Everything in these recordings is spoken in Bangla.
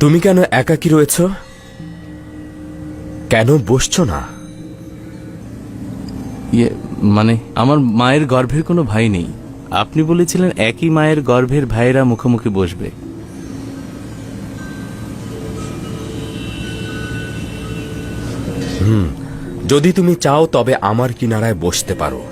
তুমি কেন একাকী রয়েছ? কেন বসছো না? মানে আমার মায়ের গর্ভের কোনো ভাই নেই। আপনি বলেছিলেন একই মায়ের গর্ভের ভাইয়েরা মুখোমুখি বসবে। যদি তুমি চাও তবে আমার কিনারায় বসতে পারো।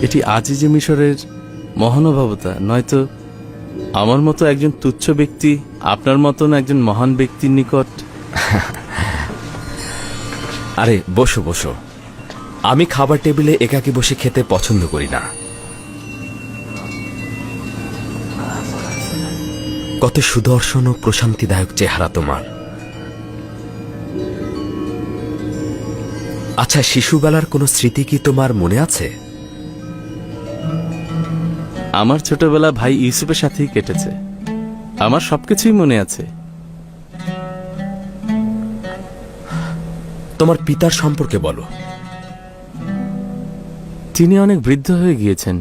এটি আজিজে মিশরের মহানুভবতা, নয়তো আমার মতো একজন তুচ্ছ ব্যক্তি আপনার মতন একজন মহান ব্যক্তির নিকট। আরে বসো বসো, আমি খাবার টেবিলে একাকী বসে খেতে পছন্দ করি না। কত সুদর্শন ও প্রশান্তিদায়ক চেহারা তোমার। আচ্ছা, শিশুবেলার কোনো স্মৃতি কি তোমার মনে আছে? আমার ছোটবেলা ভাই ইউসুফের সাথেই কেটেছে। আমার সবকিছুই মনে আছে। তোমার পিতার সম্পর্কে বলো। তিনি অনেক বৃদ্ধ হয়ে গিয়েছেন।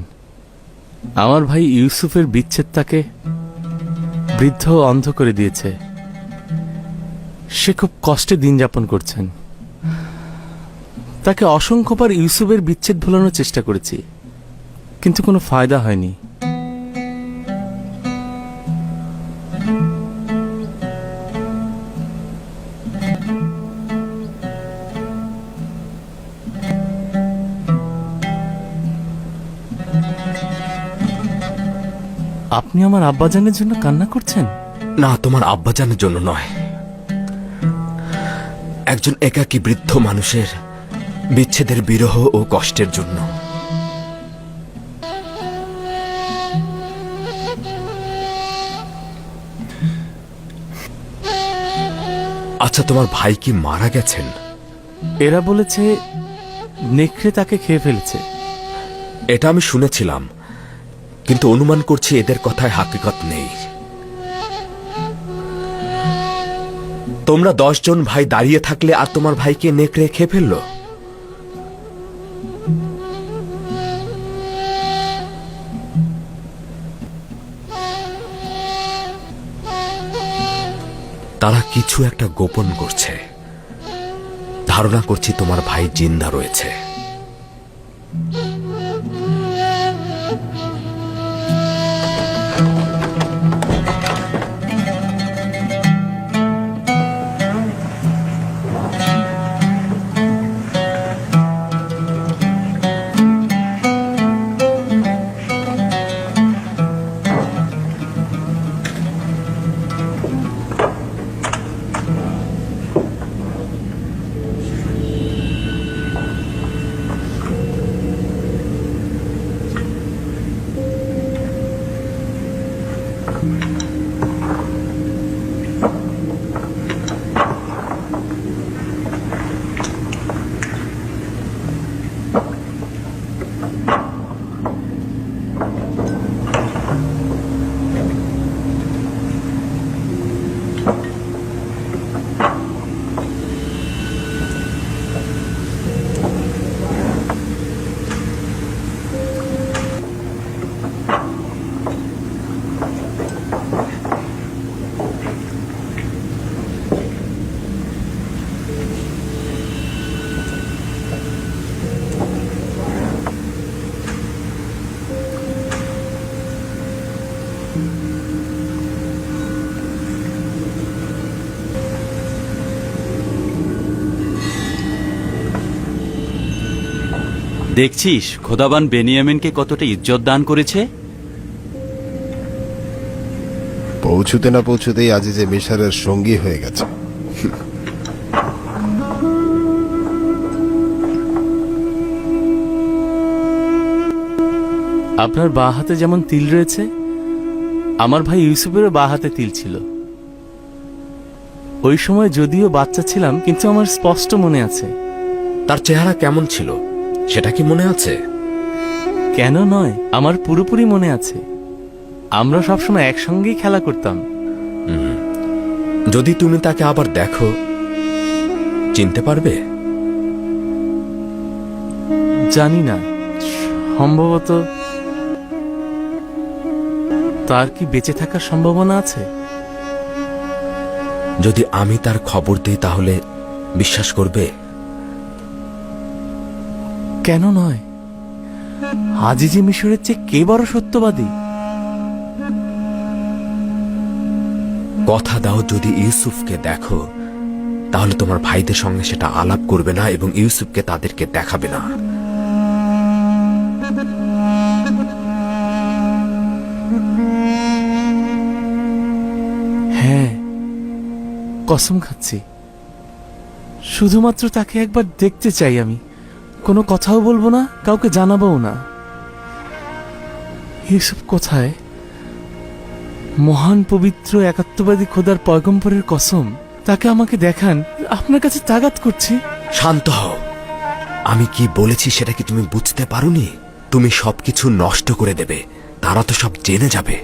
আমার ভাই ইউসুফের বিচ্ছেদ তাকে বৃদ্ধ ও অন্ধ করে দিয়েছে। সে খুব কষ্টে দিন যাপন করছেন। তাকে অসংখ্যবার ইউসুফের বিচ্ছেদ ভোলানোর চেষ্টা করেছি, কিন্তু কোনো ফায়দা হয়নি। আপনি আমার আব্বাজানের জন্য কান্না করছেন? না, তোমার আব্বাজানের জন্য নয়, একজন একাকী বৃদ্ধ মানুষের বিচ্ছেদের বিরহ ও কষ্টের জন্য। আচ্ছা, তোমার ভাই কি মারা গেছেন? এরা বলেছে নেকড়ে তাকে খেয়ে ফেলেছে। এটা আমি শুনেছিলাম, কিন্তু অনুমান করছি এদের কথায় হাকিকত নেই। তোমরা 10 জন ভাই দাঁড়িয়ে থাকলে আর তোমার ভাইকে নেকড়ে খেয়ে ফেললো? তারা কিছু একটা গোপন করছে। ধারণা করছি তোমার ভাই জিন্দা রয়েছে। দেখছিস খোদাবান বেনিয়ামিনকে কতটা ইজ্জত দান করেছে। পৌঁছুতে না পৌঁছুতেই আজিজে মিশরের সঙ্গী হয়ে গেছে। আপনার বাঁ হাতে যেমন তিল রয়েছে, আমার ভাই ইউসুফেরও বাঁ হাতে তিল ছিল। ওই সময় যদিও বাচ্চা ছিলাম, কিন্তু আমার স্পষ্ট মনে আছে তার চেহারা কেমন ছিল সেটা কি মনে আছে? কেন নয়, আমার পুরোপুরি মনে আছে। আমরা সবসময় একসঙ্গেই খেলা করতাম। যদি তুমি তাকে আবার দেখো, চিনতে পারবে? জানি না, সম্ভবত। তার কি বেঁচে থাকার সম্ভাবনা আছে? যদি আমি তার খবর দিই তাহলে বিশ্বাস করবে? কেন নয়? আজিজি মিশরের চেয়ে কে বড় সত্যবাদী? কথা দাও, যদি ইউসুফকে দেখো তাহলে তোমার ভাইদের সঙ্গে সেটা আলাপ করবে না এবং ইউসুফকে তাদেরকে দেখাবে না। হ্যাঁ, কসম খাচ্ছি। শুধুমাত্র তাকে একবার দেখতে চাই আমি। কোনো কথাও বলবো না, কাউকে জানাবও না। ইউসুফ কোথায়? মহান পবিত্র একাত্মবাদী খোদার পয়গম্বরের কসম, তাকে আমাকে দেখান। আপনার কাছে তাগাত করছি। শান্ত হও। আমি কি বলেছি সেটা কি তুমি বুঝতে পারোনি? তুমি সবকিছু নষ্ট করে দেবে, তারা তো সব জেনে যাবে।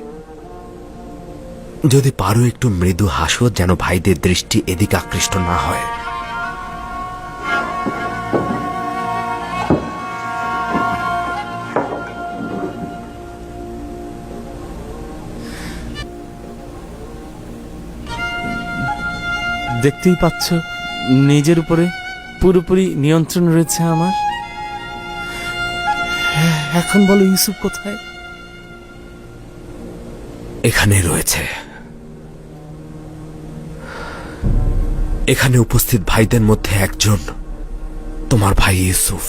যদি পারো একটু মৃদু হাসো, যেন ভাইদের দৃষ্টি এদিকে আকৃষ্ট না হয়। দেখতেই পাচ্ছ, নিজের উপরে পুরোপুরি নিয়ন্ত্রণ রয়েছে আমার। হ্যাঁ, এখন বলো ইউসুফ কোথায়? এখানে রয়েছে। এখানে উপস্থিত ভাইদের মধ্যে একজন তোমার ভাই ইউসুফ।